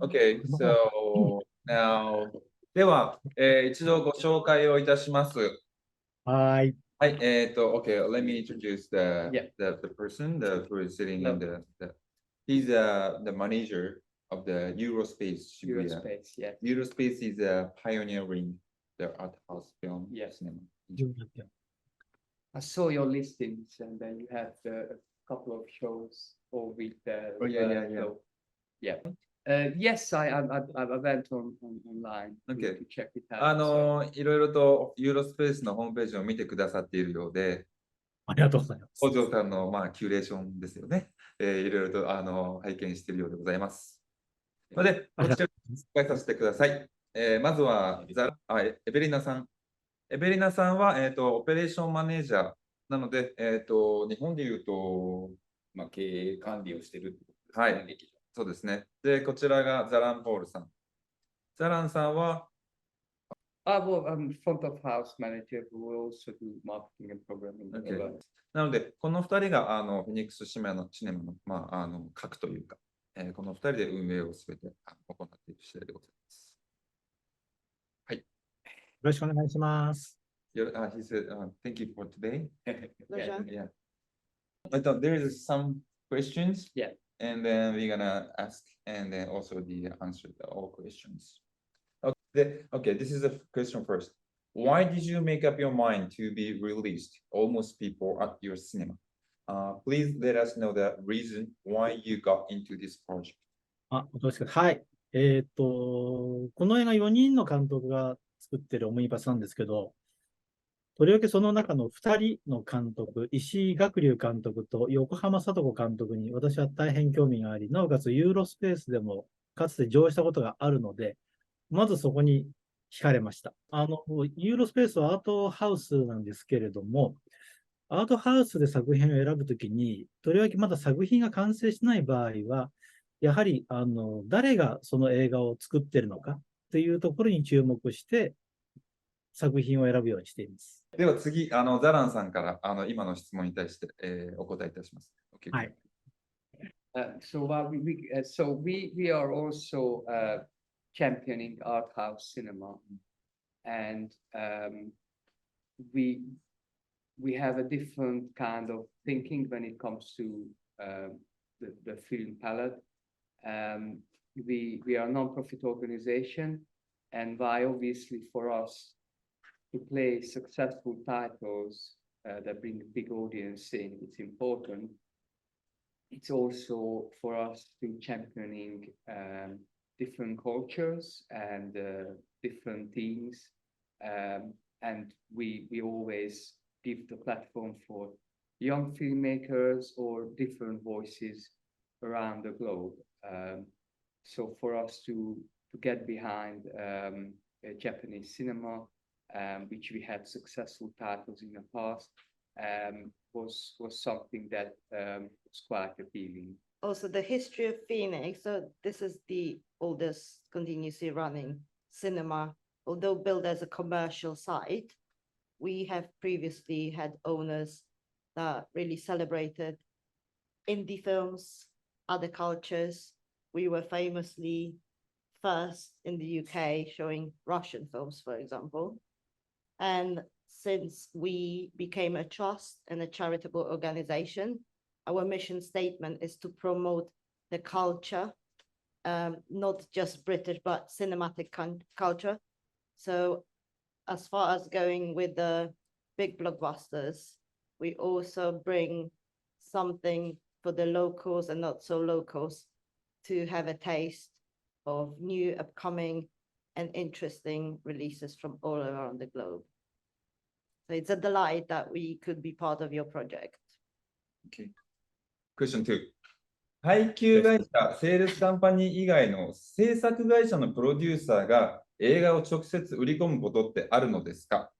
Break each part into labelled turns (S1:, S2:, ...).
S1: Okay, so now では、一度ご紹介をいたします。
S2: はい。
S1: はい、okay, let me introduce the person who is sitting in he's the manager of the Eurospace Shibuya.
S3: Eurospace, yeah.
S1: Eurospace is pioneering the art house film cinema.
S3: I saw your listings, and then you had a couple of shows all week there. Yes, I went online to check it out.
S1: いろいろとユーロスペースのホームページを見てくださっているようで、
S2: ありがとうございます。
S1: 北条さんのキュレーションですよね。いろいろと拝見しているようでございます。ので、こちらを紹介させてください。まずはエベリナさん。エベリナさんは、オペレーションマネージャーなので、日本でいうと、経営管理をしている。はい。そうですね。で、こちらがザラン・ポールさん。ザランさんは、
S3: I'm front of house manager who will also do marketing and programming.
S1: なので、この2人がフェニックスシネマの、核というか、この2人で運営をすべて行っている次第でございます。はい。よ
S2: ろしくお願いします。
S1: He said, thank you for today.
S3: Yeah.
S1: There is some questions.
S3: Yeah.
S1: And then we're gonna ask, and then also answer all questions. Okay, this is the question first. Why did you make up your mind to be released almost people at your cinema? Please let us know the reason why you got into this project.
S2: はい。この映画4人の監督が作ってるオムニバスなんですけど、とりわけその中の2人の監督、石井岳龍監督と横浜聡子監督に私は大変興味があり、なおかつユーロスペースでもかつて上映したことがあるので、まずそこに惹かれました。ユーロスペースはアートハウスなんですけれども、アートハウスで作品を選ぶときに、とりわけまだ作品が完成しない場合は、やはり誰がその映画を作っているのかというところに注目して、作品を選ぶようにしています。
S1: では次、ザランさんから今の質問に対して、お答えいたします。
S2: Okay. はい。
S3: So we are also championing art house cinema, and we have a different kind of thinking when it comes to the film palette. We are a non-profit organization, and why obviously for us to play successful titles that bring a big audience in, it's important. It's also for us to championing different cultures and different themes, and we always give the platform for young filmmakers or different voices around the globe. So for us to get behind Japanese cinema, which we had successful titles in the past, was something that was quite appealing.
S4: Also, the history of Phoenix. So this is the oldest continuously running cinema, although built as a commercial site. We have previously had owners that really celebrated indie films, other cultures. We were famously first in the UK showing Russian films, for example. And since we became a trust and a charitable organization, our mission statement is to promote the culture, not just British, but cinematic culture. So as far as going with the big blockbusters, we also bring something for the locals and not so locals to have a taste of new, upcoming, and interesting releases from all around the globe. So it's a delight that we could be part of your project.
S1: Okay. Question 2. 配給会社、セールスカンパニー以外の制作会社のプロデューサーが映画を直接売り込むことってあるのですか?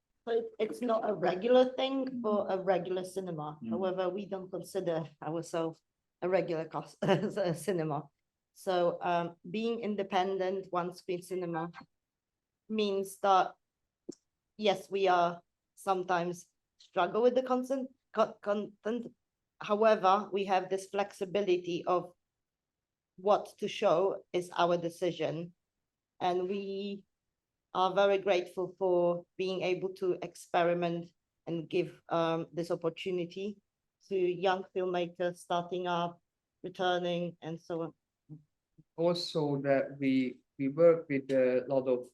S4: It's not a regular thing for a regular cinema. However, we don't consider ourselves a regular cinema. So being independent one-screen cinema means that, yes, we are sometimes struggle with the content. However, we have this flexibility of what to show is our decision. And we are very grateful for being able to experiment and give this opportunity to young filmmakers starting up, returning, and so on.
S3: Also, that we work with a lot of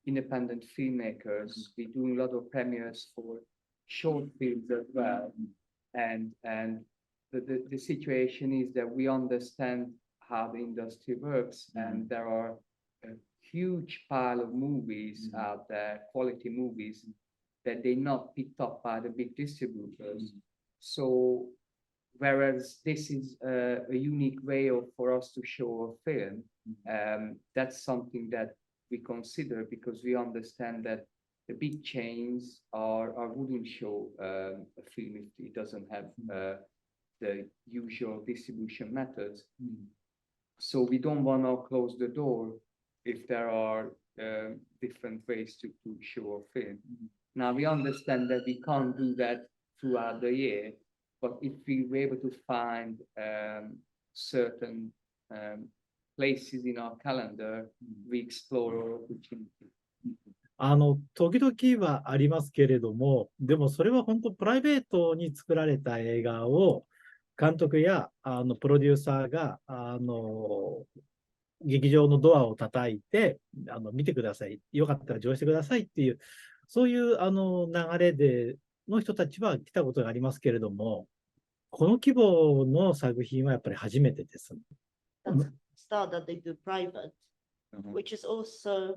S3: independent filmmakers. We're doing a lot of premieres for short films as well. And the situation is that we understand how the industry works, and there are a huge pile of movies out there, quality movies, that they're not picked up by the big distributors. So whereas this is a unique way for us to show a film, that's something that we consider, because we understand that the big chains wouldn't show a film if it doesn't have the usual distribution methods. So we don't want to close the door if there are different ways to show a film. Now we understand that we can't do that throughout the year, but if we were able to find certain places in our calendar, we explore our opportunity.
S2: 時々はありますけれども、でもそれは本当プライベートに作られた映画を監督やプロデューサーが劇場のドアを叩いて見てください、よかったら上映してくださいっていう、そういう流れでの人たちは来たことがありますけれども、この規模の作品はやっぱり初めてです。
S4: That's start that they do private, which is also,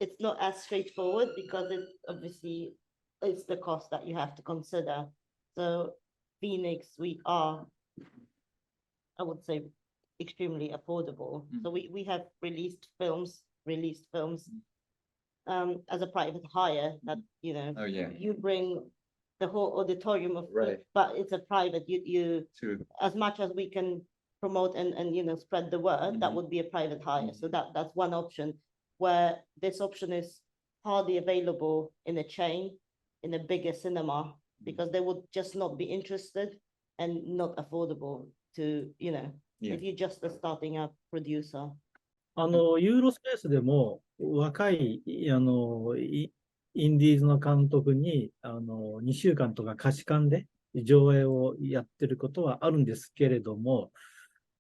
S4: it's not as straightforward because it obviously it's the cost that you have to consider. So Phoenix, we are, I would say, extremely affordable. So we have released films as a private hire that, you know, you bring the whole auditorium of, but it's a private, you as much as we can promote and you know, spread the word, that would be a private hire. So that's one option, where this option is hardly available in a chain, in a bigger cinema, because they would just not be interested and not affordable to, you know, if you're just a starting up producer.
S2: ユーロスペースでも若いインディーズの監督に2週間とか貸し館で上映をやってることはあるんですけれども、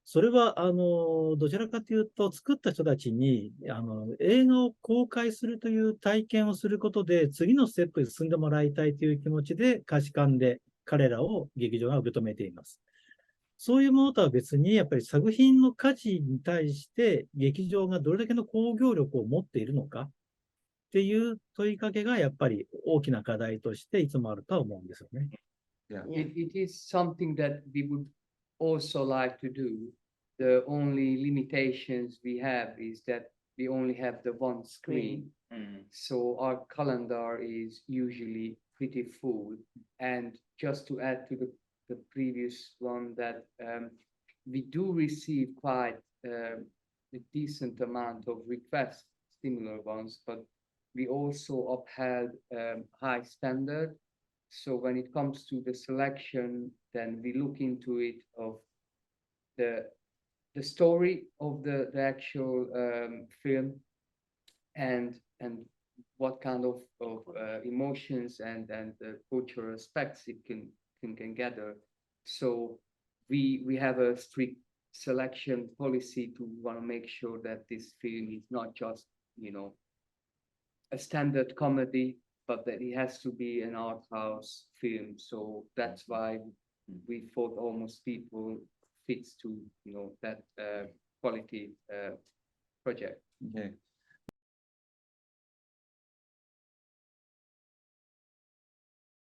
S2: それはどちらかというと作った人たちに映画を公開するという体験をすることで次のステップに進んでもらいたいという気持ちで貸し館で彼らを劇場が受け止めています。そういうものとは別にやっぱり作品の価値に対して劇場がどれだけの興行力を持っているのかっていう問いかけがやっぱり大きな課題としていつもあるとは思うんですよね。
S3: It is something that we would also like to do. The only limitations we have is that we only have the one screen. So our calendar is usually pretty full. And just to add to the previous one, that we do receive quite a decent amount of requests, similar ones, but we also upheld high standard. So when it comes to the selection, then we look into it of the story of the actual film and what kind of emotions and the cultural aspects it can gather. So we have a strict selection policy to want to make sure that this film is not just, you know, a standard comedy, but that it has to be an art house film. So that's why we thought almost people fits to, you know, that quality project.
S1: Okay.